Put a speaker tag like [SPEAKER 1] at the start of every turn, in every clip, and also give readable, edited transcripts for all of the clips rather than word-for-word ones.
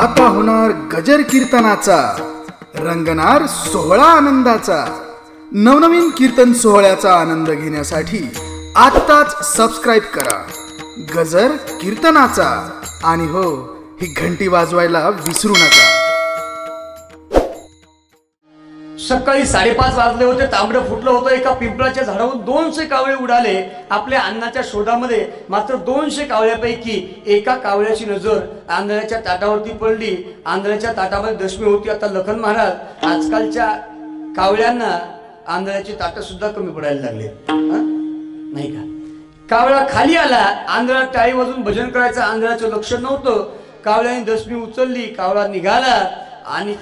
[SPEAKER 1] आता होणार गजर कीर्तनाचा, रंगणार सोहळा आनंदाचा। नवनवीन कीर्तन सोहळ्याचा आनंद घेण्यासाठी आत्ताच सबस्क्राइब करा गजर कीर्तनाचा। आणि हो, ही घंटी वाजवायला विसरू नका।
[SPEAKER 2] सकाळी 5:30 वाजले होते, तांबडं फुटलं होतं। एका पिंपळाच्या झाडावरून 200 कावळे उडाले आपल्या अन्नाच्या शोधामध्ये। मात्र 200 कावळ्यापैकी एका कावळ्याची नजर आंधळ्याच्या ताटावरती पडली। आंधळ्याच्या ताटामध्ये दशमी होती। आता लखन महाराज, आजकालच्या कावळ्यांना आंधळ्याची ताटं सुद्धा कमी पडायला लागले, नाही का? कावळा खाली आला, आंधळा टाळी वाजून भजन करायचं आंधळ्याचं लक्ष नव्हतं। कावळ्याने दशमी उचलली, कावळा निघाला आणि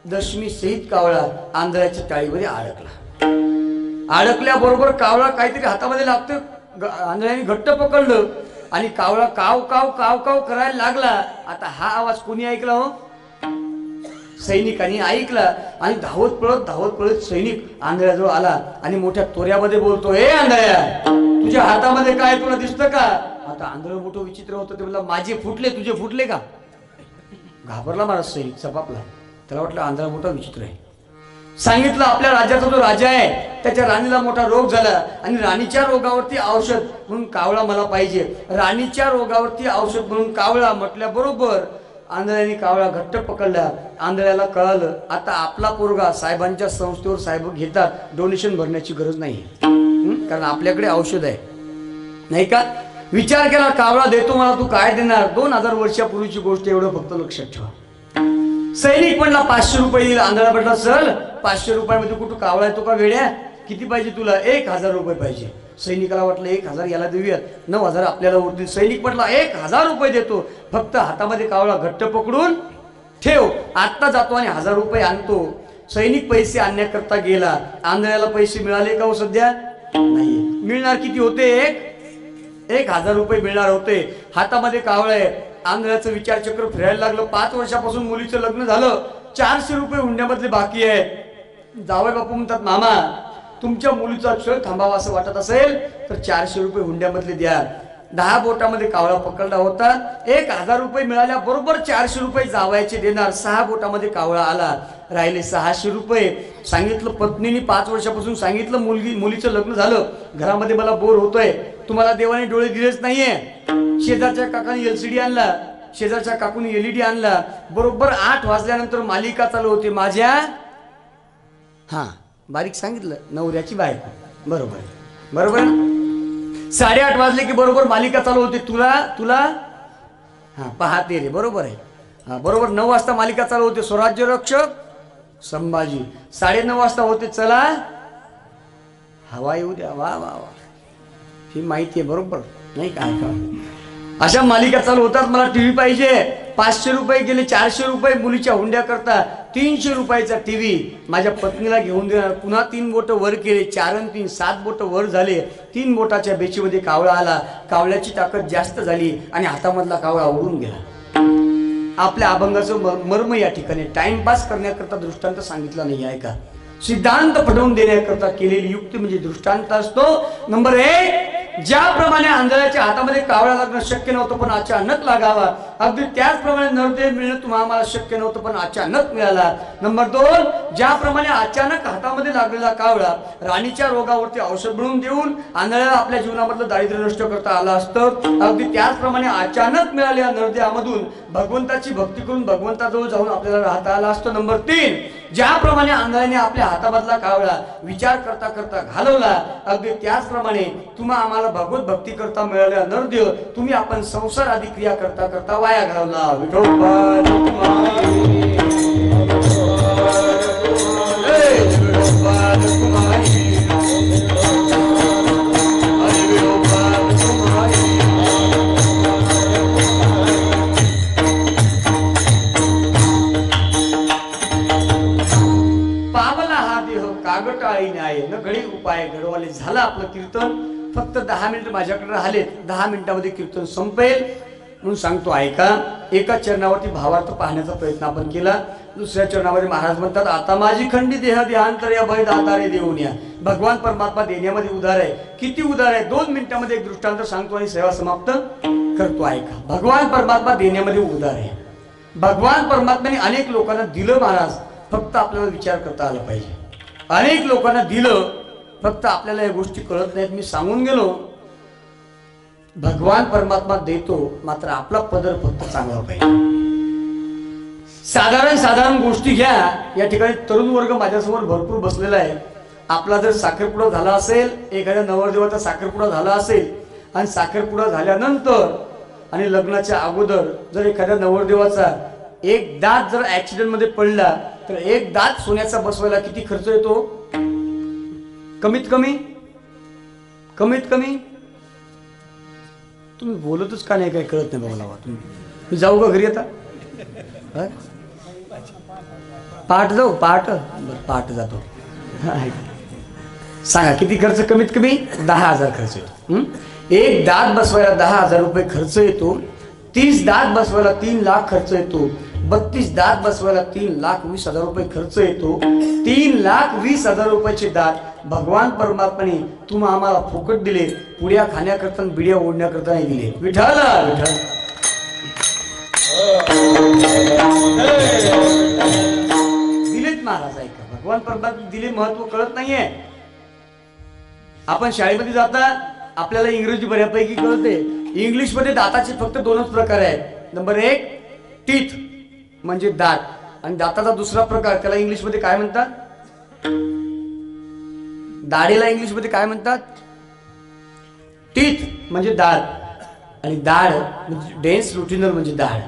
[SPEAKER 2] दशमी सहित कावळा आंधळ्याच्या टाळीमध्ये अडकला। अडकल्याबरोबर कावळा काहीतरी हातामध्ये लागतं, आंधळ्याने घट्ट पकडलं आणि कावळा काव काव काव काव करायला लागला। आता हा आवाज कोणी ऐकला? हो, सैनिकांनी ऐकला आणि धावत पळत सैनिक आंधळ्याजवळ आला आणि मोठ्या तोऱ्यामध्ये बोलतो, ए आंधळ्या, तुझ्या हातामध्ये काय, तुला दिसतं का? आता आंधळ मोठं विचित्र होतं, ते म्हणलं, माझे फुटले, तुझे फुटले का? घाबरला महाराज सैनिक, सपापला। त्याला वाटलं आंधळा मोठा विचित्र आहे। सांगितलं, आपल्या राज्याचा जो राजा आहे त्याच्या राणीला मोठा रोग झाला आणि राणीच्या रोगावरती औषध म्हणून कावळा मला पाहिजे। राणीच्या रोगावरती औषध म्हणून कावळा म्हटल्याबरोबर आंधळ्याने कावळा घट्ट पकडला। आंधळ्याला कळालं, आता आपला पोरगा साहेबांच्या संस्थेवर साहेब घेतात, डोनेशन भरण्याची गरज नाही, कारण आपल्याकडे औषध आहे, नाही का? विचार केला, कावळा देतो मला, तू काय देणार? 2000 वर्षापूर्वीची गोष्ट, एवढं फक्त लक्षात ठेवा। सैनिक म्हणला 500 रुपये येईल। आंधळा म्हटला, चल 500 रुपयामध्ये कुठं कावळा येतो का वेड्या? किती पाहिजे तुला? 1000 रुपये पाहिजे। सैनिकाला वाटलं 1000 याला देऊयात, 9000 आपल्याला उरतील। सैनिक म्हटला 1000 रुपये देतो, फक्त हातामध्ये कावळा घट्ट पकडून ठेव, आत्ता जातो आणि 1000 रुपये आणतो। सैनिक पैसे आणण्याकरता गेला। आंधळ्याला पैसे मिळाले का? हो, सध्या नाही। मिळणार किती होते? 1000 रुपये मिळणार होते। हातामध्ये कावळा आहे। आंधळ्याचं विचारचक्र फिरायला लागलं। 5 वर्षापासून मुलीचं लग्न झालं, 400 रुपये हुंड्यामधले बाकी आहेत। जावई बापू म्हणतात, मामा, तुमच्या मुलीचा छळ थांबावा असं वाटत असेल तर 400 रुपये हुंड्यामधले द्या। 10 बोटामध्ये कावळा पकडला होता। 1000 रुपये मिळाल्या बरोबर 400 रुपये जावायचे देणार। 6 बोटामध्ये कावळा आला, राहिले 600 रुपये। सांगितलं पत्नीने, 5 वर्षापासून सांगितलं, मुलीचं लग्न झालं, घरामध्ये मला बोर होतोय, तुम्हाला देवाने डोळे दिलेच नाहीये। शेजारच्या काकाने LCD आणला, शेजारच्या काकूने LED आणला। बरोबर 8 वाजल्यानंतर मालिका चालू होती, माझ्या, हा बारीक सांगितलं, नवऱ्याची बायको, बरोबर बरोबर। 8:30 वाजले की बरोबर मालिका चालू होती, तुला हा पाहते रे, बरोबर आहे। हा बरोबर 9 वाजता मालिका चालू होते, स्वराज्य रक्षक संभाजी। 9:30 वाजता होते, चला हवा येऊ द्या, वा वा वा, ही माहिती आहे, बरोबर नाही काय का? अशा मालिका चालू होतात। मला टीव्ही पाहिजे, 500 रुपये गेले, 400 रुपये मुलीच्या हुंड्या करता, 300 रुपयाचा टीव्ही माझ्या पत्नीला घेऊन देणार। पुन्हा 3 बोट वर केले, 4 आणि 3 7 बोट वर झाले। 3 बोटाच्या बेचीमध्ये कावळा आला, कावळ्याची ताकद जास्त झाली आणि हातामधला कावळा उडून गेला। आपल्या अभंगाचं मर्म या ठिकाणी टाइमपास करण्याकरता दृष्टांत सांगितला नाही आहे का? सिद्धांत पटवून देण्याकरता केलेली युक्ती म्हणजे दृष्टांत असतो। नंबर 1, ज्याप्रमाणे आंधळ्याच्या हातामध्ये कावळा लागणं शक्य नव्हतं पण अचानक लागावा, अगदी त्याचप्रमाणे नरदेव मिळणं तुम्हाला शक्य नव्हतं पण अचानक मिळाला। नंबर 2, ज्याप्रमाणे अचानक हातामध्ये लागलेला कावळा राणीच्या रोगावरती औषध बनवून देऊन आंधळ्याला आपल्या जीवनामधलं दारिद्र्य नष्ट करता आलं असतं, अगदी त्याचप्रमाणे अचानक मिळालेल्या नरदेवामधून भगवंताची भक्ती करून भगवंताजवळ जाऊन आपल्याला राहता आलं असतं। नंबर 3, ज्याप्रमाणे आंधळ्याने आपल्या हातामधला कावळा विचार करता करता घालवला, अगदी त्याचप्रमाणे तुम्हा आम्हाला भगवत भक्ती करता मिळाल्या नरदेव तुम्ही आपण संसार आदी क्रिया करता करता वाया घालवला। पावला हा देह कागटाळी न्याय न घडी उपाय घडवाले। झालं आपलं कीर्तन, फक्त 10 मिनिट माझ्याकडे राहिलेत, 10 मिनिटांमध्ये कीर्तन संपेल म्हणून सांगतो ऐका। एका चरणावरती भावार्थ पाहण्याचा प्रयत्न आपण केला। दुसऱ्या चरणामध्ये महाराज म्हणतात, आता माझी खंडी देह देहांतर अभय दातारे देऊन या। भगवान परमात्मा देण्यामध्ये उदार आहे। किती उदार आहे? 2 मिनिटांमध्ये एक दृष्टांत सांगतो आणि सेवा समाप्त करतो ऐका। भगवान परमात्मा देण्यामध्ये उदार आहे। भगवान परमात्म्याने अनेक लोकांना दिलं महाराज, फक्त आपल्याला विचार करता आला पाहिजे. अनेक लोकांना दिलं, फक्त आपल्याला या गोष्टी कळत नाहीत. मी सांगून गेलो, भगवान परमात्मा देतो, मात्र आपला पदर फक्त चांगला पाहिजे. साधारण गोष्टी घ्या. या ठिकाणी तरुण वर्ग माझ्यासमोर भरपूर बसलेला आहे. आपला जर साखरपुडा झाला असेल, एखाद्या नवरदेवाचा साखरपुडा झाला असेल, आणि साखरपुडा झाल्यानंतर आणि लग्नाच्या अगोदर जर एखाद्या नवरदेवाचा एक दात जर ऍक्सिडेंट मध्ये पडला, तर एक दात सोन्याचा बसवायला किती खर्च येतो? कमीत कमी तुम्ही बोलतच का नाही, काय कळत नाही बाबा. तुम्ही जाऊ का घरी आता? पहाट जाऊ? पहाट जातो. सांगा किती खर्च? कमीत कमी 10,000 खर्च येतो. एक दात बसवायला 10,000 रुपये खर्च येतो. 30 दात बसवायला 3 लाख खर्च येतो. 32 दात बसवायला 3,20,000 रुपये खर्च येतो. 3,20,000 रुपयाचे दात भगवान परमात्माने तुम्हा आम्हाला फुकट दिले. पुड्या खाण्याकरता बिड्या ओढण्याकरता नाही दिले. विठ्ठल विठ्ठल. दिलेत महाराज. ऐका, भगवान परमात्मा दिले, महत्व कळत नाहीये. आपण शाळेमध्ये जाता, आपल्याला इंग्रजी बऱ्यापैकी कळते. इंग्लिश मध्ये दाताचे फक्त 2च प्रकार आहेत. नंबर 1 टीथ म्हणजे दात, आणि दाताचा दुसरा प्रकार, त्याला इंग्लिश मध्ये काय म्हणतात? दाढेला इंग्लिश मध्ये काय म्हणतात? टीथ म्हणजे दात, आणि दाढ म्हणजे डेन्स रुटिनर म्हणजे दाढ.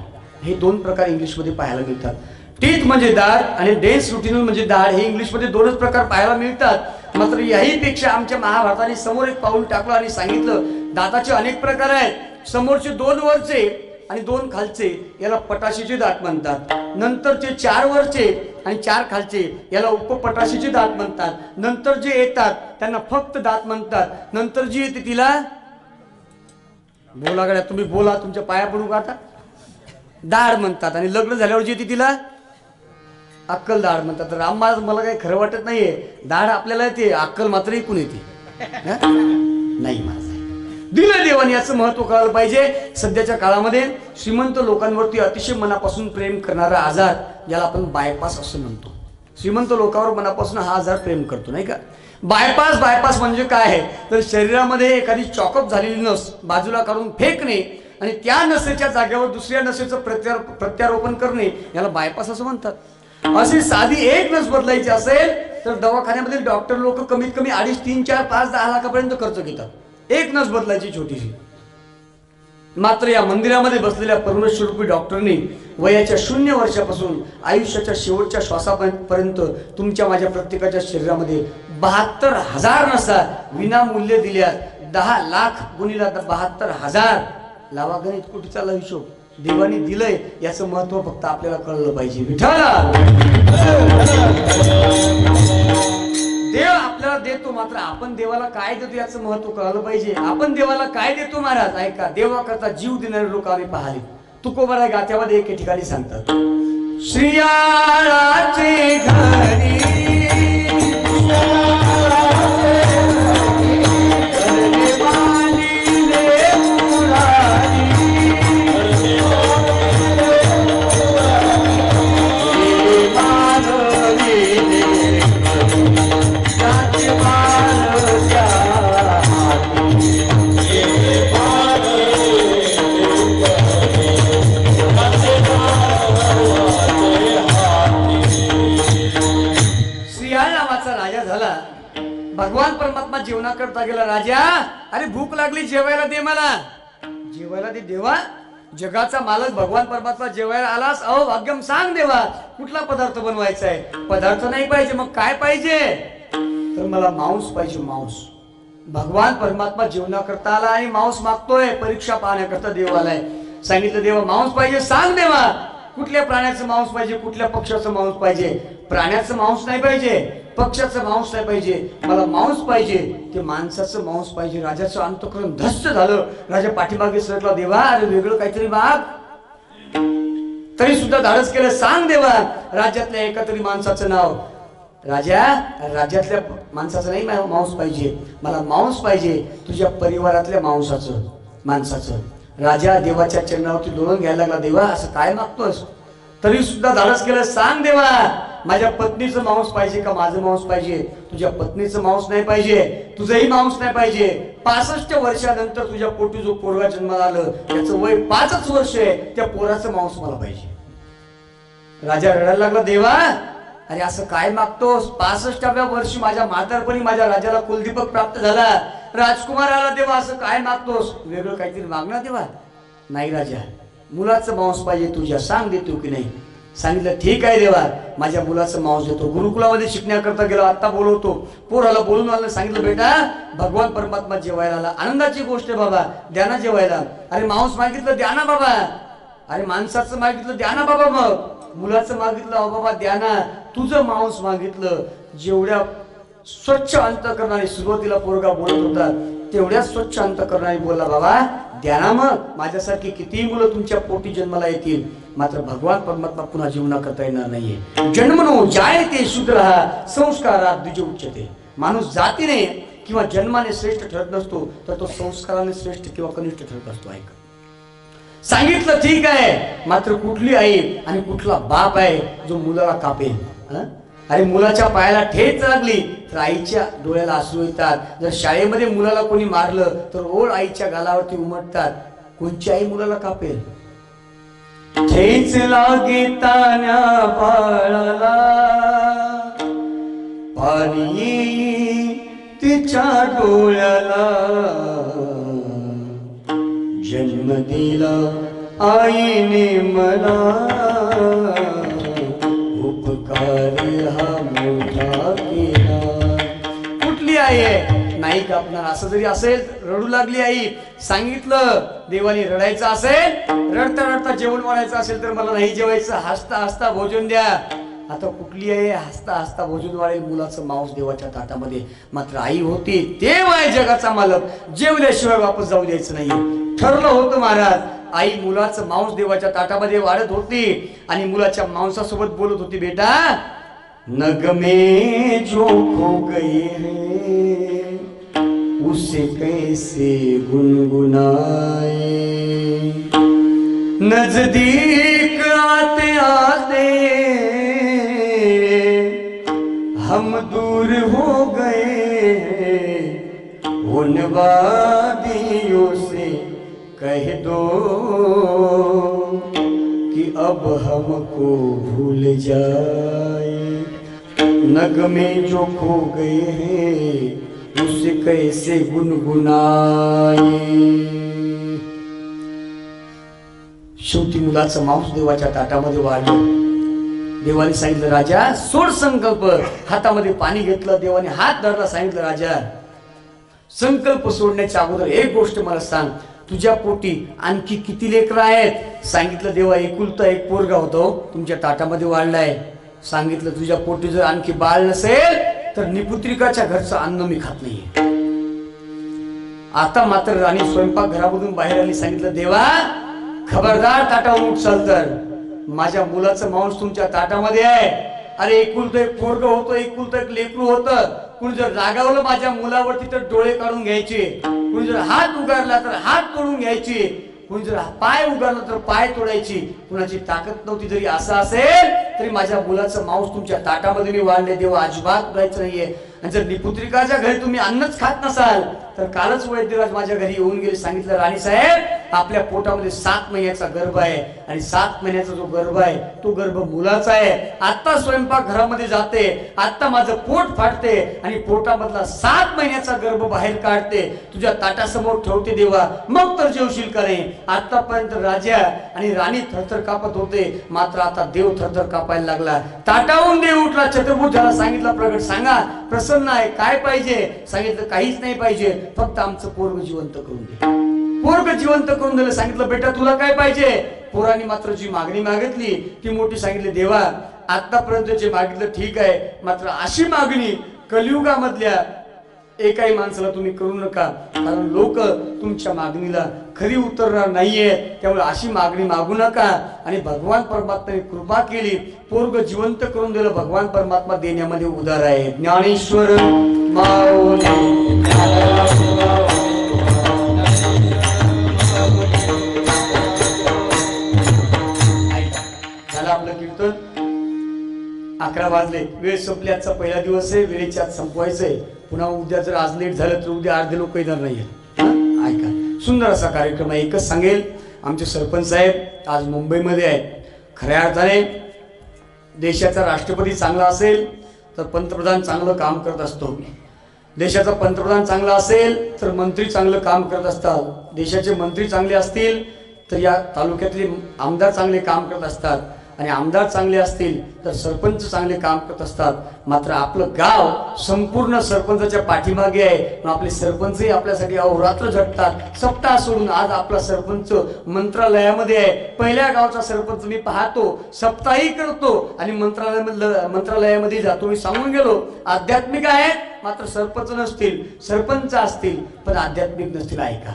[SPEAKER 2] हे 2 प्रकार इंग्लिश मध्ये पाहायला मिळतात. टीथ म्हणजे दाढ आणि डेन्स रुटिनर म्हणजे दाढ. हे इंग्लिश मध्ये 2च प्रकार पाहायला मिळतात. मात्र याहीपेक्षा आमच्या महाभारताने समोर एक पाऊल टाकलं आणि सांगितलं, दाताचे अनेक प्रकार आहेत. समोरचे 2 वरचे आणि 2 खालचे याला पटाशीचे दात म्हणतात. नंतरचे 4 वरचे आणि 4 खालचे याला उपपटाशीचे दात म्हणतात. नंतर जे येतात त्यांना फक्त दात म्हणतात. नंतर जी येते तिला बोला गड्या, तुम्ही बोला, तुमच्या पाया पडू का आता? दाढ म्हणतात. आणि लग्न झाल्यावर जी येते तिला अक्कल दाढ म्हणतात. तर राम महाराज, मला काही खरं वाटत नाहीये. दाढ आपल्याला येते, अक्कल मात्र ऐकून येते नाही महाराज. दिलं देवाने, याचं महत्व कळायला पाहिजे. सध्याच्या काळामध्ये श्रीमंत लोकांवरती अतिशय मनापासून प्रेम करणारा आजार, ज्याला आपण बायपास असं म्हणतो. श्रीमंत लोकांवर मनापासून हा आजार प्रेम करतो, नाही का? बायपास म्हणजे काय आहे? तर शरीरामध्ये एखादी चॉकअप झालेली नस बाजूला काढून फेकणे आणि त्या नसेच्या जागेवर दुसऱ्या नसेचं प्रत्यारोपण करणे, याला बायपास असं म्हणतात. अशी साधी एक नस बदलायची असेल तर दवाखान्यामध्ये डॉक्टर लोक कमीत कमी 2.5, 3, 4, 5, 10 लाखापर्यंत खर्च घेतात. एक नस बदलायची छोटीशी. मात्र या मंदिरामध्ये बसलेल्या परमेश्वरूपी डॉक्टरनी वयाच्या 0 वर्षापासून आयुष्याच्या शेवटच्या श्वासापर्यंत तुमच्या माझ्या प्रत्येकाच्या शरीरामध्ये 72,000 नसा विनामूल्य दिल्यात. 10 लाख गुणिला 72,000. लावा गणित, कुठे चालला हिशोब? देवाने दिलंय, याचं महत्व फक्त आपल्याला कळलं पाहिजे. विठ्ठल, देव आपल्याला देतो, मात्र आपण देवाला काय देतो याचं महत्व कळलं पाहिजे. आपण देवाला काय देतो महाराज? ऐका, देवा करता जीव देणारे लोक आम्ही पाहिले. तुकोबाराय गात्यामध्ये एके ठिकाणी सांगतात, श्रियाळाचे घरी भगवान परमात्मा जेवणाकरता गेला. राजा, अरे भूक लागली, जेवायला दे मला. जेवायला दे देवा? जगाचा मालक भगवान परमात्मा जेवायला आलास? अहो भाग्यम, सांग देवा, कुठला पदार्थ बनवायचा आहे? पदार्थ नाही पाहिजे, मग काय पाहिजे? तर मला मांस पाहिजे, मांस. भगवान परमात्मा जेवणाकरता आला आणि मांस मागतोय. परीक्षा पाहण्याकरता देव आलाय. सांगितलं, देवा मांस पाहिजे, सांग देवा, कुठल्या प्राण्याचं मांस पाहिजे, कुठल्या पक्षाचं मांस पाहिजे? प्राण्याचं मांस नाही पाहिजे, पक्षाचं मांस नाही पाहिजे, मला मांस पाहिजे, ते माणसाचं मांस पाहिजे. राजाचं अंतःकरण धस्त झालं. राजा पाठीमागे सरकला, देवा अरे वेगळं काहीतरी माग. तरी सुद्धा धाडस केलं, सांग देवा, राज्यातल्या एका तरी माणसाचं नाव. राजा, राज्यातल्या माणसाचं नाही मांस पाहिजे, मला मांस पाहिजे तुझ्या परिवारातल्या मांसाचं, माणसाचं. राजा देवाच्या चरणावरती लोळून घ्यायला लागला, देवा असं काय मागतोस? तरी सुद्धा धाडस केलं, सांग देवा माझ्या पत्नीचं मांस पाहिजे का माझं मांस पाहिजे? तुझ्या पत्नीचं मांस नाही पाहिजे, तुझंही मांस नाही पाहिजे. 65 वर्षानंतर तुझ्या पोटी जो पोरगा जन्माला आलं त्याचं वय 5च वर्ष आहे, त्या पोराचं मांस मला पाहिजे. राजा रडायला लागला, देवा अरे असं काय मागतोस? 65व्या वर्षी माझ्या म्हातारपणी माझ्या राजाला कुलदीपक प्राप्त झाला, राजकुमार आला, देवा असं काय मागतोस? वेगळं काहीतरी मागणार देवा? नाही राजा, मुलाचं मांस पाहिजे तुझ्या, सांग देतो की नाही? सांगितलं ठीक आहे देवा, माझ्या मुलाचं मांस देतो. गुरुकुलामध्ये शिकण्याकरता गेलो, आता बोलवतो. पोराला बोलून आलं, सांगितलं बेटा भगवान परमात्मा जेवायला आला, आनंदाची गोष्ट आहे बाबा, द्या ना जेवायला. अरे मांस मागितलं, द्या ना बाबा. अरे माणसाचं मागितलं, द्या ना बाबा. मग मुलाचं मागितलं, अहो बाबा द्या ना. तुझं मांस मागितलं. जेवढ्या स्वच्छ अंतःकरणाने सुरुवातीला पोरगा बोलत होता तेवढ्या स्वच्छ अंतःकरणाने बोलला, बाबा द्या ना. मग माझ्यासारखी कितीही मुलं तुमच्या पोटी जन्माला येतील, मात्र भगवान परमात्मा पुन्हा जीवना करता येणार नाहीये. जन्मनो जायते शूद्रः संस्कारात द्विज उच्यते. माणूस जातीने किंवा जन्माने श्रेष्ठ ठरत नसतो, तर तो संस्काराने श्रेष्ठ किंवा कनिष्ठ ठरत असतो. ऐक, सांगितलं ठीक आहे, मात्र कुठली आई आणि कुठला बाप आहे जो मुलाला कापेल? अरे मुलाच्या पायाला ठेच लागली तर आईच्या डोळ्याला अश्रू येतात. जर शाळेमध्ये मुलाला कोणी मारलं तर ओळ आईच्या गालावरती उमटतात. कोणची आई मुलाला कापेल? ठेच लागे तान्या बाळाला, पाणी तिच्या डोळ्याला, जन्म दिला आईने मला, उपकार हा मोठा केला. कुठली आई आहे नाही कापणार? असं जरी असेल, रडू लागली आई, सांगितलं देवाने रडायचं असेल, रडता रडता जेवण वाढायचं असेल तर मला नाही जेवायचं, हसता हसता भोजन द्या. आता कुठली आहे हसता हसता भोजन वाढेल मुलाचं मांस देवाच्या ताटामध्ये? मात्र आई होती, देव आहे जगाचा मालक, जेवल्याशिवाय वापस जाऊ द्यायचं नाही ठरलं होतं महाराज. आई मुलाचं मांस देवाच्या ताटामध्ये वाढत होती आणि मुलाच्या मांसासोबत बोलत होती, बेटा नग में जो खो गए हैं उसे कैसे गुनगुनाए, नजदीक आते आते हम दूर हो गए, उन वादियों से कह दो कि अब हमको भूल जाए, नग में जो खो गए हैं उसे कैसे गुनगुनाए. शेवटी मुलाचं मांस देवाच्या ताटामध्ये वाढलं. देवाने सांगितलं, राजा सोड संकल्प. हातामध्ये पाणी घेतलं, देवाने हात धरला, सांगितलं राजा संकल्प सोडण्याच्या अगोदर एक गोष्ट मला सांग, तुझ्या पोटी आणखी किती लेकरं आहेत? सांगितलं देवा एकुलता एक पोरगा होतो, तुमच्या ताटामध्ये वाढलाय. सांगितलं तुझ्या पोटी जर आणखी बाळ नसेल तर निपुत्रिकाच्या घरचं अन्न मी खात नाहीये. आता मात्र राणी स्वयंपाक घरामधून बाहेर आली. सांगितलं देवा खबरदार, ताटावरून उठसाल तर माझ्या मुलाचं मांस तुमच्या ताटामध्ये आहे. अरे एकुलतं एक पोरग होतं, एकुलतं एक लेकरू होतं. कुणी जर रागावलं माझ्या मुलावरती तर डोळे काढून घ्यायचे, कुणी जर हात उगारला तर हात तोडून घ्यायचे, कुणी जर पाय उगारला तर पाय तोडायची. कुणाची ताकद नव्हती जरी असं असेल तरी माझ्या मुलाचं मांस तुमच्या ताटामध्ये मी वाढले देवा, अजिबात उडायचं नाहीये. आणि जर निपुत्रिकाच्या घरी तुम्ही अन्नच खात नसाल तर कालच वैद्यराज माझ्या घरी येऊन गेले. सांगितलं राणी साहेब आपल्या पोटामध्ये 7 महिन्याचा गर्भ आहे आणि 7 महिन्याचा जो गर्भ आहे तो गर्भ मुलाचा आहे. आता स्वयंपाक घरामध्ये जाते, आता माझं पोट फाटते आणि पोटामधला 7 महिन्याचा गर्भ बाहेर काढते, तुझ्या ताटासमोर ठेवते देवा, मग तर जेवशील करे. आतापर्यंत राजा आणि राणी थरथर कापत होते, मात्र आता देव थरथर कापायला लागला. ताटावून देव उठला. चतुर्भुजाला सांगितलं प्रगट सांगा प्रसन्न आहे काय पाहिजे? सांगितलं काहीच नाही पाहिजे, फक्त आमचं पोरग जिवंत करून दे. पोरग जिवंत करून दिलं. सांगितलं बेटा तुला काय पाहिजे? पोरांनी मात्र जी मागणी मागितली ती मोठी. सांगितली देवा आतापर्यंत जे मागितलं ठीक आहे, मात्र अशी मागणी कलियुगामधल्या एकाही माणसाला तुम्ही करू नका, कारण लोक तुमच्या मागणीला खरी उतरणार नाहीये. त्यामुळे अशी मागणी मागू नका. आणि भगवान परमात्म्याने कृपा केली, पोरग जिवंत करून दिलं. भगवान परमात्मा देण्यामध्ये उदार आहे. ज्ञानेश्वर माऊली झालं आपलं 11 वाजले, वेळ संपली, आजचा पहिला दिवस आहे, वेळेच्या आत संपवायचंय. पुन्हा उद्या जर आज लेट झालं तर उद्या अर्धे लोक येणार नाही. ऐका, सुंदर असा कार्यक्रम आहे. एकच सांगेल, आमचे सरपंच साहेब आज मुंबईमध्ये आहेत. खऱ्या अर्थाने देशाचा राष्ट्रपती चांगला असेल तर पंतप्रधान चांगलं काम करत असतो. देशाचा पंतप्रधान चांगला असेल तर मंत्री चांगलं काम करत असतात. देशाचे मंत्री चांगले असतील तर या तालुक्यातले आमदार चांगले काम करत असतात. आणि आमदार चांगले असतील तर सरपंच चांगले काम करत असतात. मात्र आपलं गाव संपूर्ण सरपंचाच्या पाठीमागे आहे. आपले सरपंचही आपल्यासाठी अहोरात्र झटतात. सप्ताह सोडून आज आपला सरपंच मंत्रालयामध्ये आहे. पहिल्या गावचा सरपंच मी पाहतो, सप्ताही करतो आणि मंत्रालयामध्ये जातो. मी सांगून गेलो, आध्यात्मिक आहेत मात्र सरपंच नसतील, सरपंच असतील पण आध्यात्मिक नसतील. ऐका,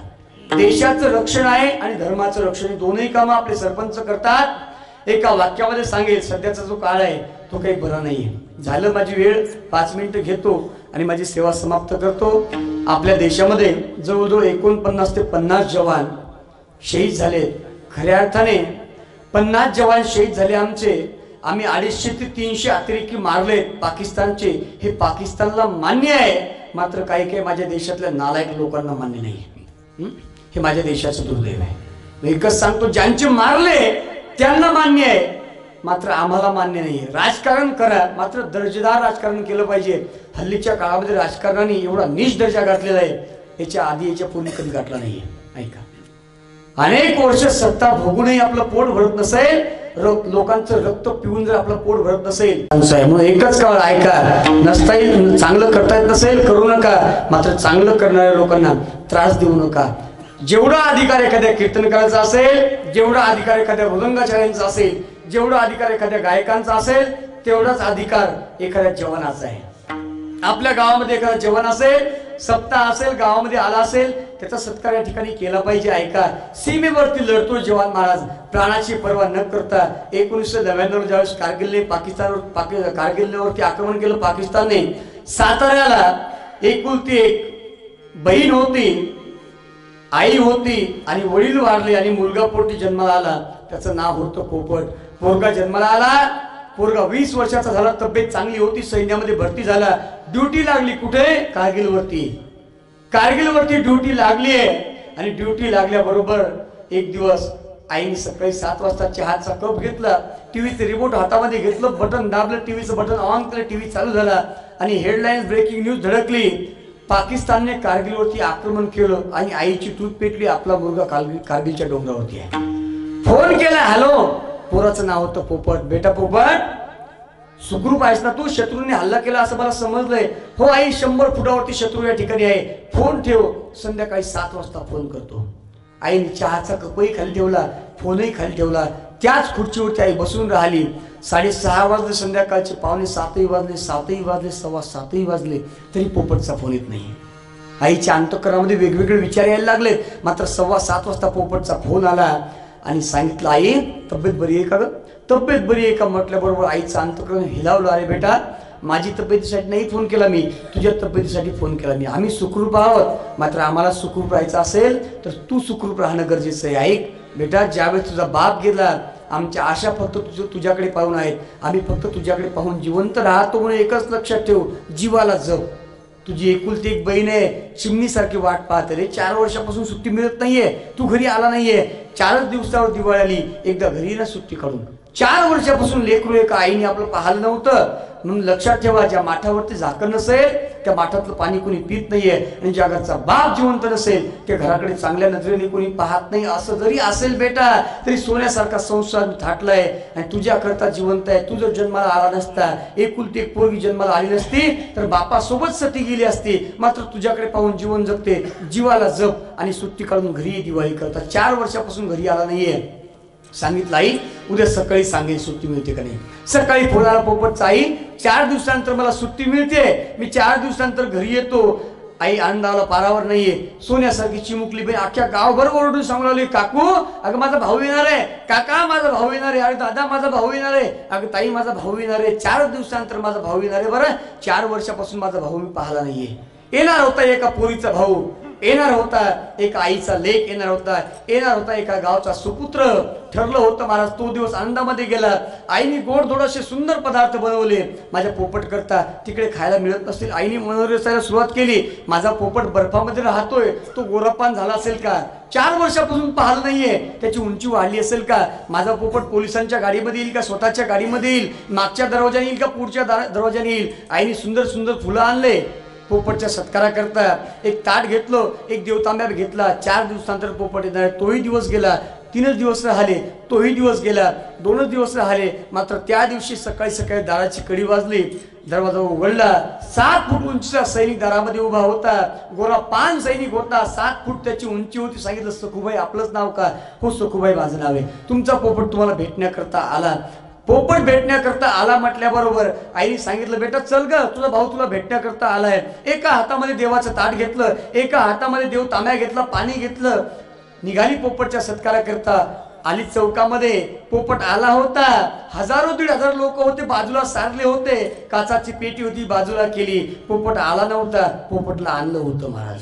[SPEAKER 2] देशाचं रक्षण आहे आणि धर्माचं रक्षण, दोन्ही कामं आपले सरपंच करतात. एका वाक्यामध्ये सांगेल, सध्याचा जो काळ आहे तो काही बरा नाहीये. झालं, माझी वेळ 5 मिनिटं घेतो आणि माझी सेवा समाप्त करतो. आपल्या देशामध्ये जवळजवळ 49 ते 50 जवान शहीद झालेत. खऱ्या अर्थाने 50 जवान शहीद झाले आमचे. आम्ही 250 ते 300 अतिरेकी मारलेत पाकिस्तानचे. हे पाकिस्तानला मान्य आहे, मात्र काही काही माझ्या देशातल्या नालायक लोकांना मान्य नाही. हे माझ्या देशाचं दुर्दैव आहे. मी एकच सांगतो, ज्यांचे मारले त्यांना मान्य आहे, मात्र आम्हाला मान्य नाही. राजकारण करा, मात्र दर्जेदार राजकारण केलं पाहिजे. हल्लीच्या काळामध्ये राजकारणाने एवढा नीच दर्जा गाठलेला आहे, याच्या आधी याच्या पूर्वी कधी गाठला नाहीये. ऐका, अनेक वर्ष सत्ता भोगूनही आपलं पोट भरत नसेल, लोकांचं रक्त पिऊन जर आपलं पोट भरत नसेल, म्हणून एकच काळ ऐका, नसता येईल, चांगलं करता येत नसेल करू नका, मात्र चांगलं करणाऱ्या लोकांना त्रास देऊ नका. जेवढा अधिकार एखाद्या कीर्तनकाराचा असेल, जेवढा अधिकार एखाद्या मृदंगाचार्यांचा असेल, जेवढा अधिकार एखाद्या गायकांचा असेल, तेवढाच अधिकार एखाद्या जवानाचा आहे. आपल्या गावामध्ये एखादा जवान असेल, सप्ताह असेल, गावामध्ये आला असेल, त्याचा सत्कार या ठिकाणी केला पाहिजे. ऐका, सीमेवरती लढतो जवान महाराज, प्राणाची पर्वा न करता. 1999 ज्यावेळेस कारगिलवरती आक्रमण केलं पाकिस्तानने, साताऱ्याला एकुलती एक बहीण होती, आई होती आणि वडील वारले आणि मुलगा पोटी जन्माला आला. त्याचं नाव होतं पोपट. पोरगा जन्माला आला, पोरगा 20 वर्षाचा झाला, तब्येत चांगली होती, सैन्यामध्ये भरती झाला, ड्युटी लागली. कुठे? कारगिलवरती. कारगिलवरती ड्युटी लागली आहे आणि ड्युटी लागल्याबरोबर एक दिवस आईने सकाळी 7 वाजता चहाचा कप घेतला, टीव्हीचं रिमोट हातामध्ये घेतलं, बटन दाबलं, टीव्हीचं बटन ऑन केलं, टीव्ही चालू झाला आणि हेडलाईन्स ब्रेकिंग न्यूज धडकली. पाकिस्तानने कारगिलवरती आक्रमण केलं आणि आईची दूध पेटली. आपला मुलगा कारगिलच्या डोंगरावरती आहे. फोन केला, हॅलो. पोराचं नाव होतं पोपट. बेटा पोपट, सुखरूप आहेस ना तू? शत्रूने हल्ला केला असं मला समजलंय. हो आई, 100 फुटावरती शत्रू या ठिकाणी आहे, फोन ठेव, संध्याकाळी 7 वाजता फोन करतो. आईने चहाचा कपही खाली ठेवला, फोनही खाली ठेवला, त्याच खुर्चीवरती आई बसून राहिली. 6:30 वाजले, संध्याकाळचे 6:45 वाजले, 7 वाजले, 7:15 वाजले, तरी पोपटचा फोन येत नाही. आईच्या अंतःकरणामध्ये वेगवेगळे विचार यायला लागले. मात्र 7:15 वाजता पोपटचा फोन आला आणि सांगितलं, आई तब्येत बरी आहे का ग? तब्येत बरी आहे का म्हटल्याबरोबर आईचं अंतःकरण हिलावलं. अरे बेटा, माझी तब्येतीसाठी नाही फोन केला मी, तुझ्या तब्येतीसाठी फोन केला मी. आम्ही सुखरूप आहोत, मात्र आम्हाला सुखरूप राहायचं असेल तर तू सुखरूप राहणं गरजेचं आहे. ऐक बेटा, ज्यावेळेस तुझा बाप गेला, आमच्या आशा फक्त तुझ्याकडे पाहून आहेत. आम्ही फक्त तुझ्याकडे पाहून जिवंत राहतो, म्हणून एकच लक्षात ठेव, जीवाला जप. तुझी एकुलती एक बहीण आहे, चिमणीसारखी वाट पाहते रे. 4 वर्षापासून सुट्टी मिळत नाहीये, तू घरी आला नाहीये. 4च दिवसावर दिवाळी आली, एकदा घरी ना सुट्टी काढून. 4 वर्षापासून लेकरू एका आईने आपलं पाहिलं नव्हतं. म्हणून लक्षात ठेवा, ज्या माठावरती झाकण नसेल त्या माठातलं पाणी कोणी पित नाहीये, आणि ज्या घरचा बाप जिवंत नसेल त्या घराकडे चांगल्या नजरेने कोणी पाहत नाही. असं जरी असेल बेटा, तरी सोन्यासारखा संसार थाटलाय आणि तुझ्याकरता जिवंत आहे. तू जर जन्माला आला नसता, एकुलती एक पोरगी जन्माला आली नसती, तर बापासोबत सती गेली असती. मात्र तुझ्याकडे पाहून जीवन जगते. जीवाला जप आणि सुट्टी काढून घरी दिवाळी करता. 4 वर्षापासून घरी आला नाहीये. सांगितलं, आई उद्या सकाळी सांगेल सुट्टी मिळते का नाही. सकाळी फोन आला पोपटचा, आई 4 दिवसानंतर मला सुट्टी मिळते, मी 4 दिवसानंतर घरी येतो. आई आनंदाला पारावर नाहीये. सोन्यासारखी चिमुकली बाई अख्ख्या गावभर ओरडून सांगू लागली, काकू अगं माझा भाऊ येणार आहे, काका माझा भाऊ येणार आहे, अरे दादा माझा भाऊ येणार आहे, अगं ताई माझा भाऊ येणार आहे. 4 दिवसानंतर माझा भाऊ येणार आहे. बरं, 4 वर्षापासून माझा भाऊ मी पाहिला नाहीये. येणार होता एका पोरीचा भाऊ, येणार होता एक आईचा लेख येणार होता एका गावचा सुपुत्र ठरलं होतं महाराज. तो दिवस आनंदामध्ये गेला. आईने गोडधोड असे सुंदर पदार्थ बनवले माझ्या पोपट करता. तिकडे खायला मिळत नसतील. आईने मनोरंजनाला सुरुवात केली. माझा पोपट बर्फामध्ये राहतोय, तो गोरापान झाला असेल का? 4 वर्षापासून पाहिलं नाहीये. त्याची उंची वाढली असेल का? माझा पोपट पोलिसांच्या गाडीमध्ये येईल का स्वतःच्या गाडीमध्ये येईल? मागच्या दरवाजाने येईल का पुढच्या दरवाजाने येईल? आईने सुंदर सुंदर फुलं आणले पोपटच्या सत्कारा करता. एक ताट घेतलं, एक देवतांब्या घेतला. 4 दिवसानंतर पोपट येणार. तोही दिवस गेला. 3 दिवस राहिले. तोही दिवस गेला. 2 दिवस राहिले. मात्र त्या दिवशी सकाळी सकाळी दाराची कडी वाजली. दरवाजा उघडला. 7 फूट उंचीचा सैनिक दारामध्ये उभा होता. गोरा पान सैनिक होता. 7 फूट त्याची उंची होती. सांगितलं, सखूबाई आपलंच नाव का? हो सखूबाई माझं नाव आहे. तुमचा पोपट तुम्हाला भेटण्याकरता आला. पोपट भेटण्याकरता आला म्हटल्याबरोबर आईने सांगितलं, बेटा चल ग, तुझा भाऊ तुला भेटण्याकरता आलाय. एका हातामध्ये देवाचं ताट घेतलं, एका हातामध्ये देव तांब्या घेतला, पाणी घेतलं. निघाली पोपटच्या सत्कारा करता. आली चौकामध्ये. पोपट आला होता. 1000-1500 लोक होते, बाजूला सारले होते. काचाची पेटी होती, बाजूला केली. पोपट आला नव्हता. पोपटला आणलं होतं महाराज.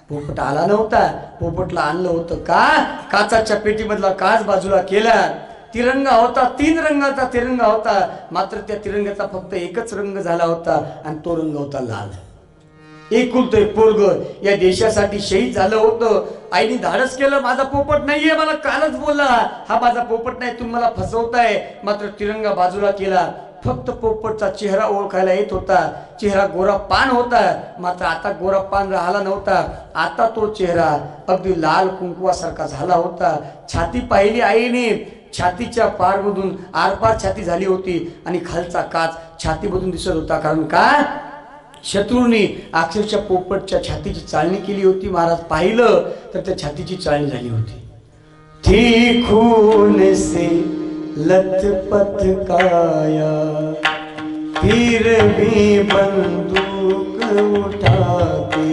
[SPEAKER 2] पोपट आला नव्हता. पोपटला आणलं होतं का? काचाच्या पेटीमधला काच बाजूला केला. तिरंगा होता. 3 रंगाचा तिरंगा होता. मात्र त्या तिरंगाचा फक्त एकच रंग झाला होता आणि तो रंग होता लाल. एकुलतं एक पोरग या देशासाठी शहीद झालं होतं. आईने धाडस केलं, माझा पोपट नाहीये, मला कालच बोलला हा माझा पोपट नाही, तुम्ही मला फसवताय. मात्र तिरंगा बाजूला केला. फक्त पोपटचा चेहरा ओळखायला येत होता. चेहरा गोरा पान होता. मात्र आता गोरा पान राहिला नव्हता. आता तो चेहरा अगदी लाल कुंकवासारखा झाला होता. छाती पाहिली आईने. छातीच्या पारमधून आरपार छाती झाली होती आणि खालचा काच छातीमधून दिसत होता. कारण का? शत्रूंनी अक्षरशः पोपटच्या छातीची चाळणी केली होती. महाराज पाहिलं तर त्या छातीची चाळणी झाली होती. थी खून से लथपथ काया फिर भी बंदूक उठाते.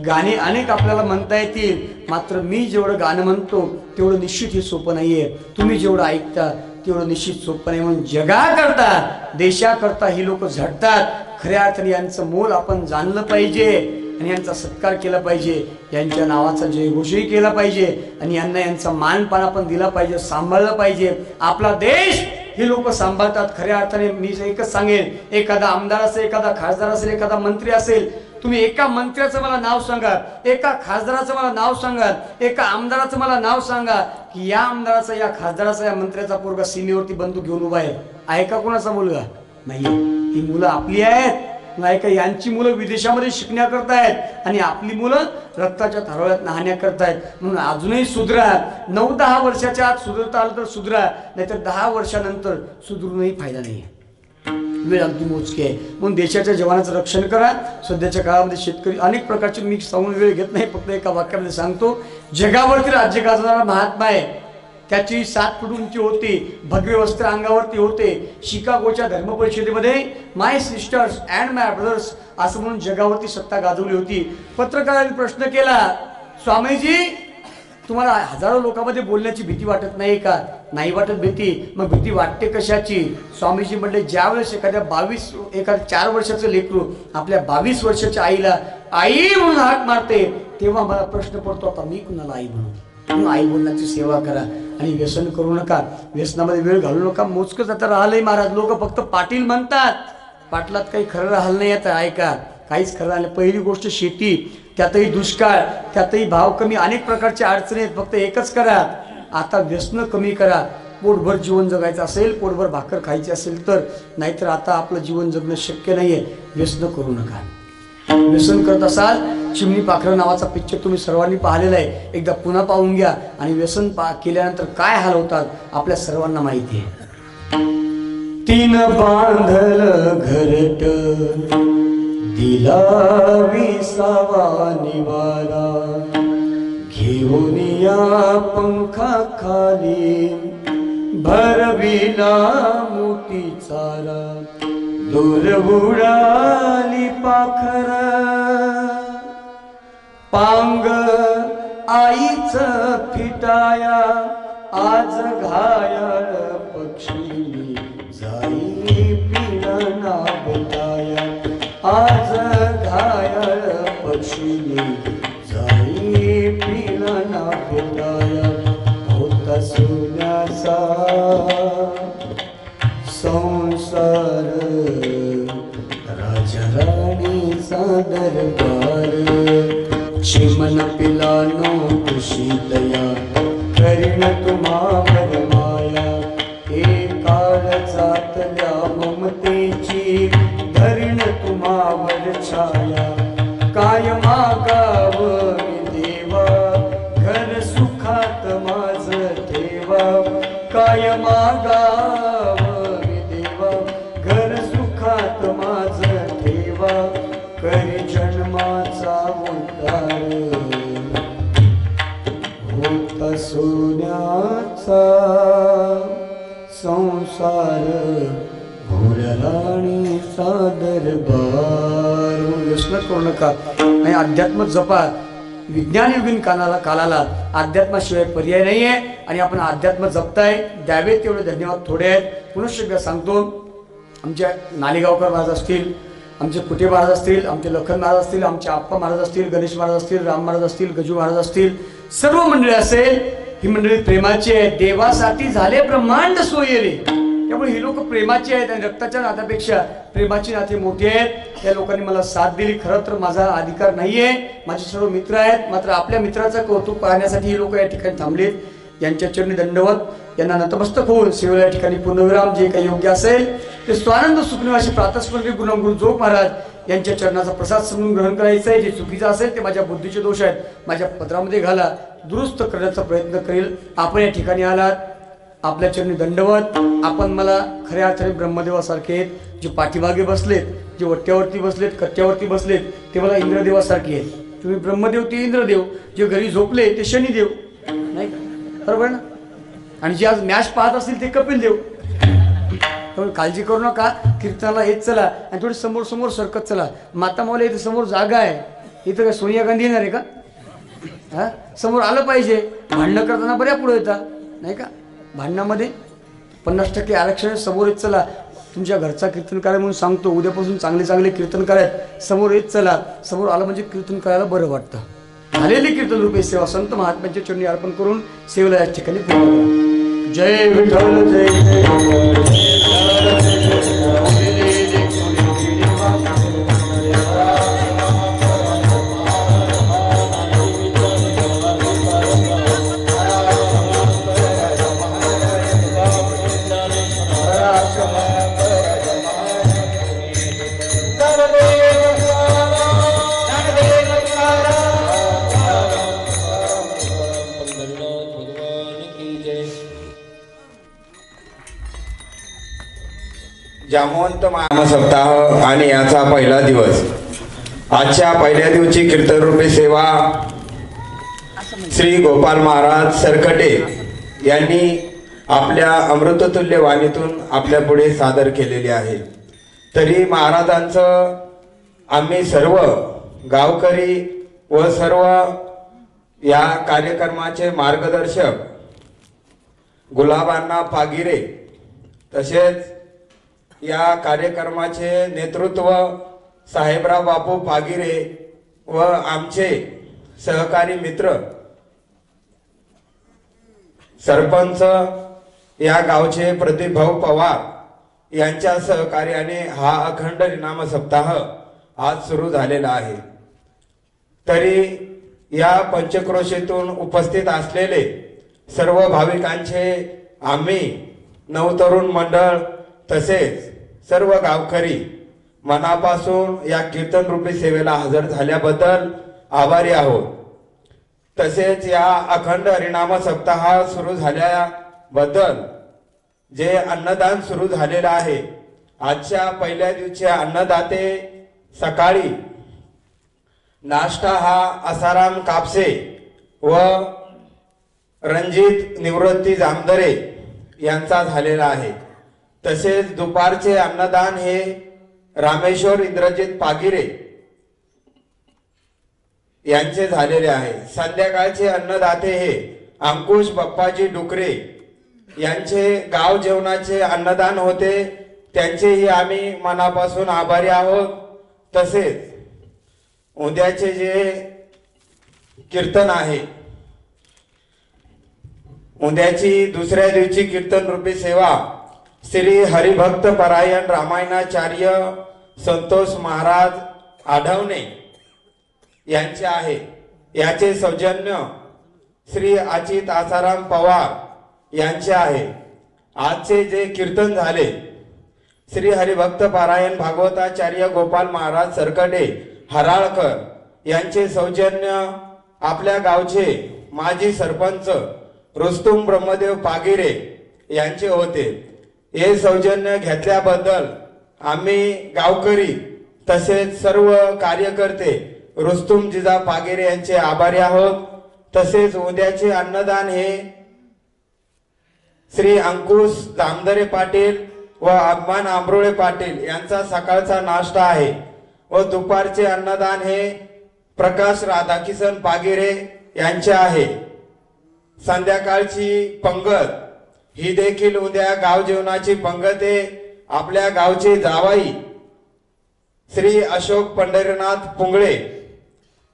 [SPEAKER 2] गाणे अनेक आपल्याला म्हणता येतील, मात्र मी जेवढं गाणं म्हणतो तेवढं निश्चित हे सोपं नाहीये. तुम्ही जेवढं ऐकता तेवढं निश्चित सोपं नाही. म्हणून जगाकरता, देशाकरता ही लोक झटतात. खऱ्या अर्थाने यांचं मोल आपण जाणलं पाहिजे आणि यांचा सत्कार केला पाहिजे. यांच्या नावाचा जयघोषही केला पाहिजे आणि यांना यांचा मानपान आपण दिला पाहिजे, सांभाळलं पाहिजे. आपला देश हे लोक सांभाळतात. खऱ्या अर्थाने मी एकच सांगेन, एखादा आमदार असेल, एखादा खासदार असेल, एखादा मंत्री असेल, तुम्ही एका मंत्र्याचं मला नाव सांगा, एका खासदाराचं मला नाव सांगा, एका आमदाराचं मला नाव सांगा की या आमदाराचा, या खासदाराचा, या मंत्र्याचा पोरगा सीमेवरती बंदूक घेऊन उभा आहे का कोणाचा मुलगा? नाही. ही मुलं आपली आहेत. नाही का? यांची मुलं विदेशामध्ये शिकण्याकरतायत आणि आपली मुलं रक्ताच्या थारोळ्यात नाहण्या करतायत. म्हणून अजूनही सुधरा. 9-10 वर्षाच्या आत सुधरता आलं तर सुधरा, नाहीतर 10 वर्षानंतर सुधरूनही फायदा नाही. वेळ अगदी मोजकी आहे. म्हणून देशाच्या जवानाचं रक्षण करा. सध्याच्या काळामध्ये शेतकरी अनेक प्रकारचे, मी सांगून वेळ घेत नाही, फक्त एका वाक्यामध्ये सांगतो. जगावरती राज्य गाजवणारा महात्मा आहे. त्याची 7 फूट उंची होती. भगवे वस्त्र अंगावरती होते. शिकागोच्या धर्म परिषदेमध्ये my sister's and my brothers असं म्हणून जगावरती सत्ता गाजवली होती. पत्रकारांनी प्रश्न केला, स्वामीजी तुम्हाला हजारो लोकांमध्ये बोलण्याची भीती वाटत नाही का? नाही वाटत भीती. मग भीती वाटते कशाची? स्वामीजी म्हणले, ज्यावेळेस एखाद्या 4 वर्षाचं लेकरू आपल्या 22 वर्षाच्या आईला आई म्हणून हाक मारते, तेव्हा मला प्रश्न पडतो, आता मी कुणाला आई म्हणून? म्हणून आई बोलण्याची सेवा करा आणि व्यसन करू नका. व्यसनामध्ये वेळ घालू नका. मोजकंच आता राहिलंय महाराज. लोक फक्त पाटील म्हणतात. पाटलात काही खरं राहिलं नाही. आता ऐका, काहीच खरं राहिलं. पहिली गोष्ट शेती, त्यातही दुष्काळ, त्यातही भाव कमी, अनेक प्रकारच्या अडचणी आहेत. फक्त एकच करा, आता व्यसन कमी करा. पोटभर जीवन जगायचं असेल, पोटभर भाकर खायची असेल तर, नाहीतर आता आपलं जीवन जगणं शक्य नाहीये. व्यसन करू नका. व्यसन करत असाल, चिमणी पाखरं नावाचा पिक्चर तुम्ही सर्वांनी पाहिलेला आहे. एकदा पुन्हा पाहून घ्या. आणि व्यसन केल्यानंतर काय हाल होतात आपल्या सर्वांना माहिती आहे. 3 बांधल घरट दिला 20वा निवारा, घेऊन या पंखा खाली भरविला मोठी चारा, दूर उडाली पाखर पांग आईच फिटाया, आज घायल पक्षी जाई पिणा बेटाया, आज घायल पक्षी नाना भेटाया होता सोन्याचा संसार राजा राणीचा दरबार चिमन पिलानो खुशी दया करीन तुम्हावर माया हे काळ जातल्या ममतेची धरीन तुम्हावर छाया काय मागाव देवा घर सुखात माझ ठेवा काय मागाव देवा घर सुखात माझ ठेवा करी जन्माचा उद्धार होता सोन्याचा संसार भोळ्या राणीचा दरबार व्यसन करू नका आणि अध्यात्म जपा विज्ञान युगीन कालाला अध्यात्माशिवाय पर्याय नाही आहे आणि आपण अध्यात्म जपताय द्यावे तेवढे धन्यवाद थोडे आहेत पुनश्च एकदा सांगतो आमच्या नालेगावकर महाराज असतील आमचे कुटे महाराज असतील आमचे लखन महाराज असतील आमचे आप्पा महाराज असतील गणेश महाराज असतील राम महाराज असतील गजू महाराज असतील सर्व मंडळी असेल ही मंडळी प्रेमाची आहे देवासाठी झाले ब्रह्मांड सोयरे त्यामुळे ही लोक प्रेमाची आहेत आणि रक्ताच्या नात्यापेक्षा प्रेमाची नाते मोठी आहेत या लोकांनी मला साथ दिली खरं तर माझा अधिकार नाहीये माझे सर्व मित्र आहेत मात्र आपल्या मित्राचं कौतुक पाहण्यासाठी ही लोक या ठिकाणी थांबलेत यांच्या चरणी दंडवत यांना नतमस्तक होऊन सेवेला या ठिकाणी पूर्णविराम जे काही योग्य असेल ते स्वानंद सुखनिवासी प्रातस्मरणीय गुरुम जोग महाराज यांच्या चरणाचा प्रसाद समजून ग्रहण करायचं आहे जे चुकीचं असेल ते माझ्या बुद्धीचे दोष आहेत माझ्या पत्रामध्ये घाला दुरुस्त करण्याचा प्रयत्न करेल आपण या ठिकाणी आलात आपल्या चरणी दंडवत आपण मला खऱ्या अर्थाने ब्रह्मदेवासारखे आहेत जे पाठीमागे बसलेत जे वट्ट्यावरती बसलेत कट्ट्यावरती बसलेत ते मला इंद्रदेवासारखे आहेत तुम्ही ब्रह्मदेव ते इंद्रदेव जे घरी झोपले ते शनिदेव नाही का बरोबर ना आणि जे आज मॅच पाहत असतील ते कपिल देव त्यामुळे काळजी करू नका कीर्तनाला येत चला आणि थोडी समोर समोर सरकत चला माता माऊली इथे समोर जागा आहे इथं काय सोनिया गांधी येणार आहे का हा समोर आलं पाहिजे भांडणं करताना बऱ्या पुढे येतात नाही का भांडणामध्ये 50% आरक्षण समोर येत चला तुमच्या घरचा कीर्तनकार म्हणून सांगतो उद्यापासून चांगले चांगले कीर्तनकार आहेत समोर येत चला समोर आलं म्हणजे कीर्तन करायला बरं वाटतं झालेली कीर्तन रूपे सेवा संत महात्म्यांच्या चरणी अर्पण करून सेवेला या ठिकाणी पूर्ण करा जय विठ्ठल जय
[SPEAKER 3] जामवंत महासप्ताह आणि याचा पहिला दिवस आजच्या पहिल्या दिवशी कीर्तन रूपी सेवा श्री गोपाल महाराज सरकटे यांनी आपल्या अमृततुल्य वाणीतून आपल्या पुढे सादर केलेली आहे तरी महाराजांचं आम्ही सर्व गावकरी व सर्व या कार्यक्रमाचे मार्गदर्शक गुलाबांना पागिरे तसेच या कार्यक्रमाचे नेतृत्व साहेबराव बापू पागिरे व आमचे सहकारी मित्र सरपंच या गावचे प्रदीप भाऊ पवार यांच्या सहकार्याने हा अखंड नाम सप्ताह आज सुरू झालेला आहे तरी या पंचक्रोशीतून उपस्थित असलेले सर्व भाविकांचे आम्ही नवतरुण मंडळ तसेच सर्व गावकरी मनापासून या कीर्तन रूपी सेवेला हजर झाल्याबद्दल आभारी आहोत तसेच या अखंड हरिनाम सप्ताह सुरू झाल्याबद्दल जे अन्नदान सुरू झालेलं आहे आजच्या पहिल्या दिवशी अन्नदाते सकाळी नाश्ता हा आसाराम कापसे व रणजित निवृत्ती जामदरे यांचा झालेला आहे तसेच दुपारचे अन्नदान हे रामेश्वर इंद्रजित पागिरे यांचे झालेले आहे संध्याकाळचे अन्नदाते हे अंकुश बाप्पाजी डुकरे यांचे गाव जेवणाचे अन्नदान होते त्यांचेही आम्ही मनापासून आभारी आहोत तसेच उद्याचे जे कीर्तन आहे उद्याची दुसऱ्या दिवशी कीर्तन रूपी सेवा श्री हरिभक्त परायण रामायणाचार्य संतोष महाराज आढवणे यांचे आहे। याचे सौजन्य श्री अचित आसाराम पवार यांचे आहे। आजचे जे कीर्तन झाले श्री हरिभक्त पारायण भागवताचार्य गोपाल महाराज सरकडे हराळकर यांचे सौजन्य आपल्या गावचे माजी सरपंच रुस्तुम ब्रह्मदेव पागिरे यांचे होते। हे सौजन्य घेतल्याबद्दल आम्ही गावकरी तसेच सर्व कार्यकर्ते रुस्तुम जिजा पागिरे यांचे आभारी आहोत। तसेच उद्याचे अन्नदान हे श्री अंकुश दामदरे पाटील व अभिमान आंबरोळे पाटील यांचा सकाळचा नाश्ता आहे व दुपारचे अन्नदान हे प्रकाश राधाकिशन पागिरे यांचे आहे। संध्याकाळची पंगत ही देखील उद्या गाव जेवणाची पंगत आहे। आपल्या गावचे जावाई श्री अशोक पंढरीनाथ पुंगळे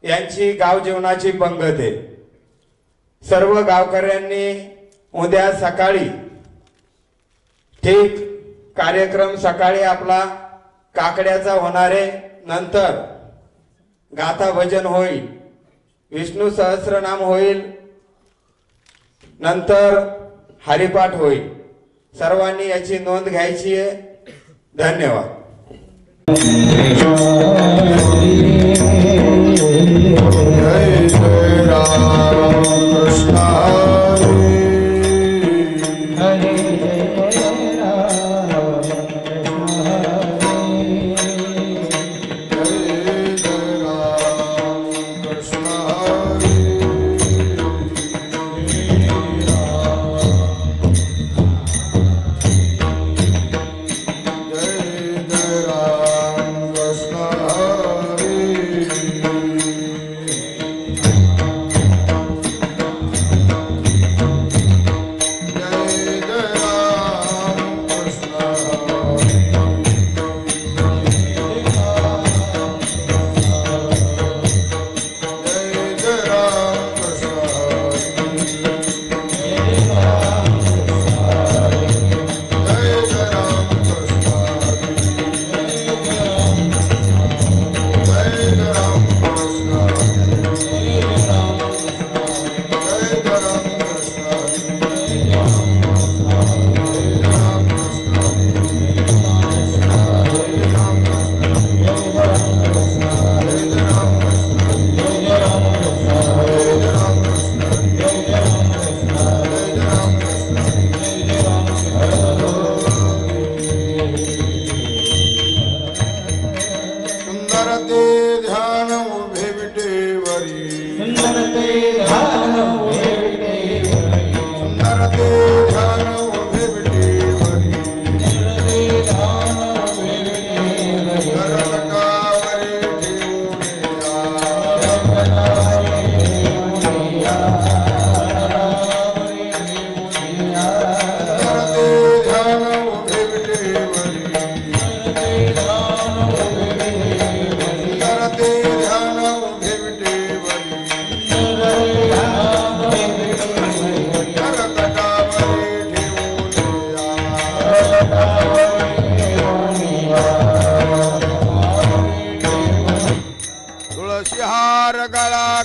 [SPEAKER 3] यांची गाव जेवणाची पंगत आहे। सर्व गावकऱ्यांनी उद्या सकाळी ठीक कार्यक्रम सकाळी आपला काकड्याचा होणार आहे, नंतर गाथा भजन होईल, विष्णू सहस्रनाम होईल, नंतर हरिपाठ होईल। सर्वांनी याची नोंद घ्यायची आहे। धन्यवाद।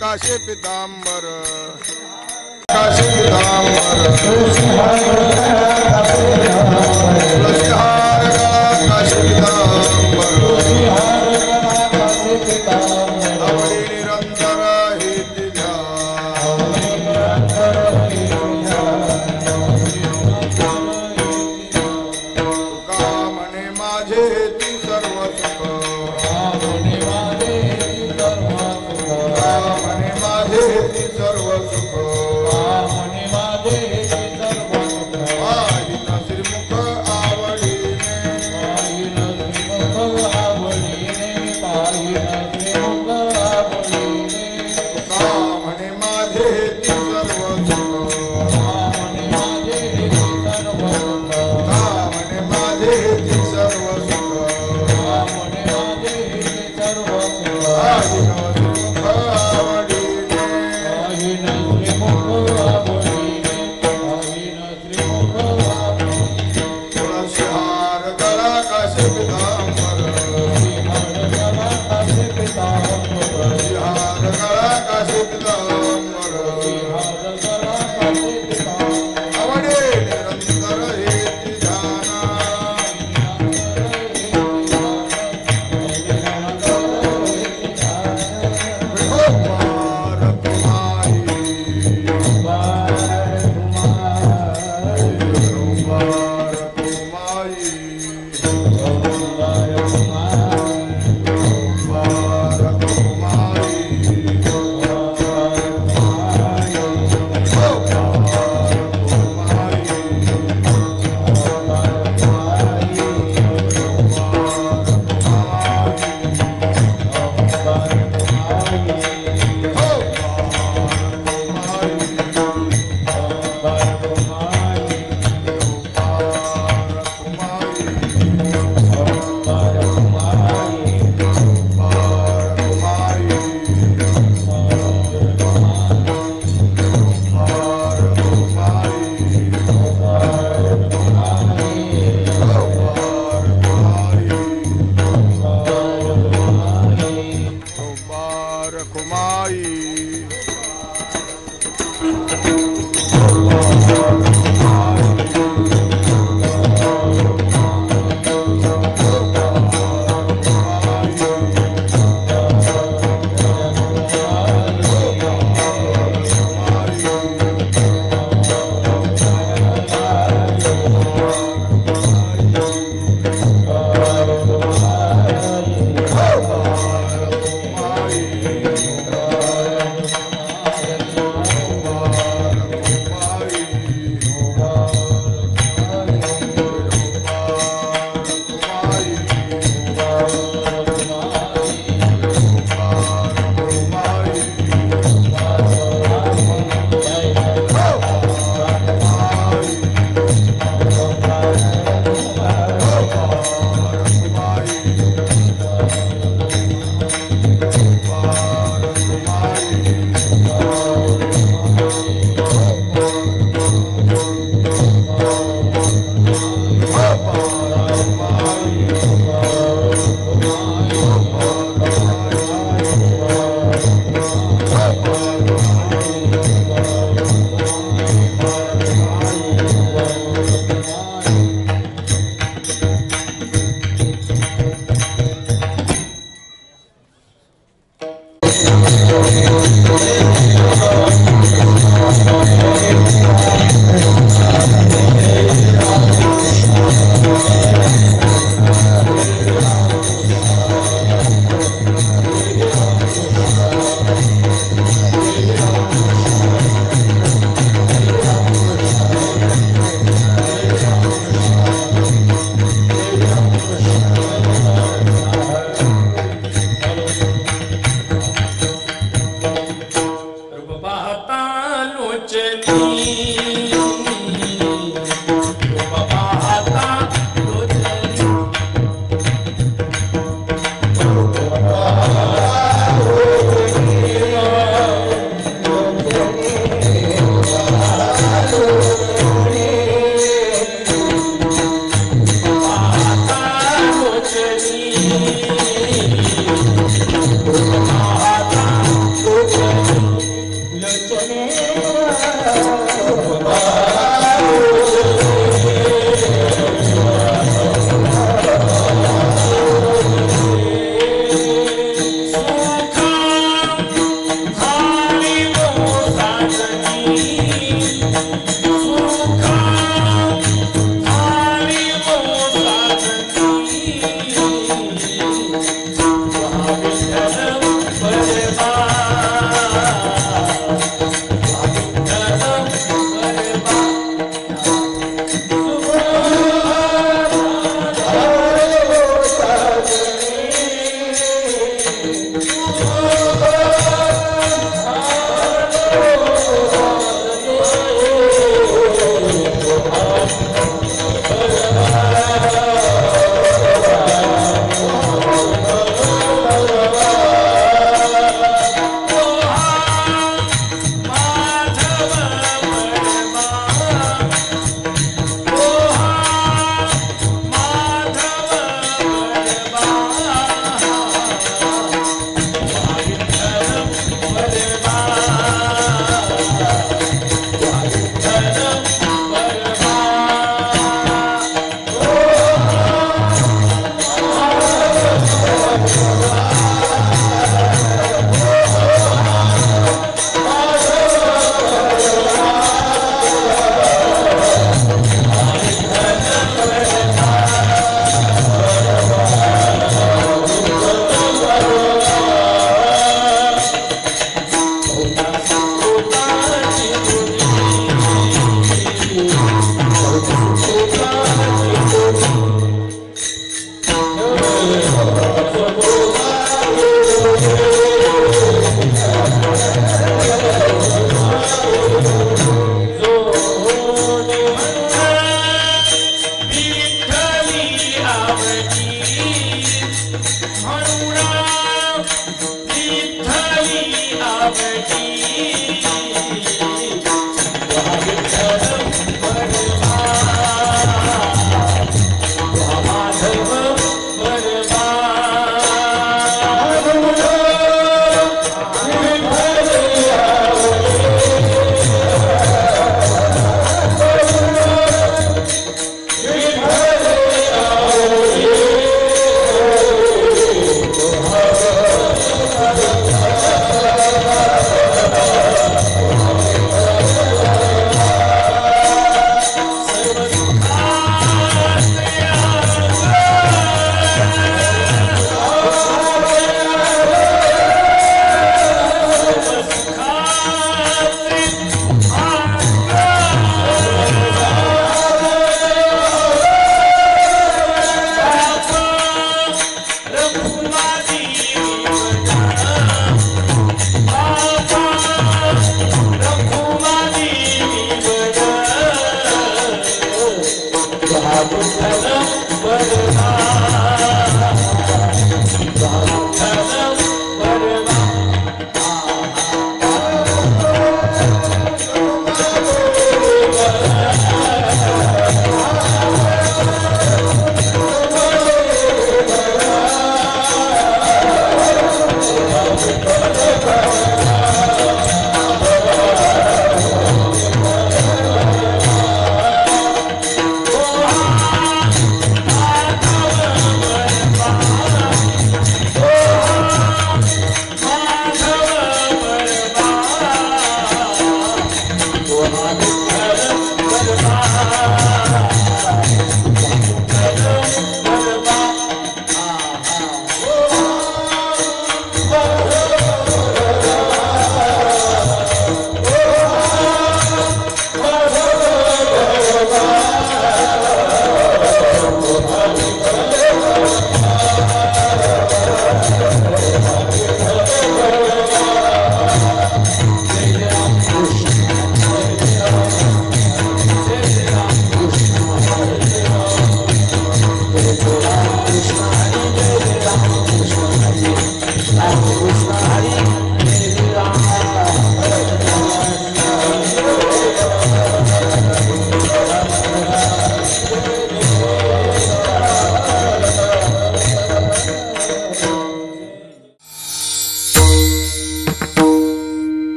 [SPEAKER 4] काशी पितांबर काशी पितांबर काशी पितांबर आवडी निरंतर ही तुझ्या तुका म्हणे माझे तू सर्व सुख सर्व सुख पाहिन श्रीमुख आवडीने तुका म्हणे माझे ती सर्व सुख म्हणे माझे ती सर्व सुख पाहिन श्रीमुख आवडीने
[SPEAKER 5] Bye.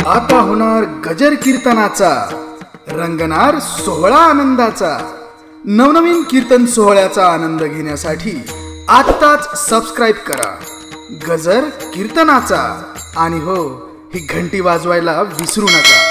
[SPEAKER 1] आता होणार गजर कीर्तनाचा, रंगणार सोहळा आनंदाचा। नवनवीन कीर्तन सोहळ्याचा आनंद घेण्यासाठी आत्ताच सबस्क्राईब करा गजर कीर्तनाचा। आणि हो, ही घंटी वाजवायला विसरू नका।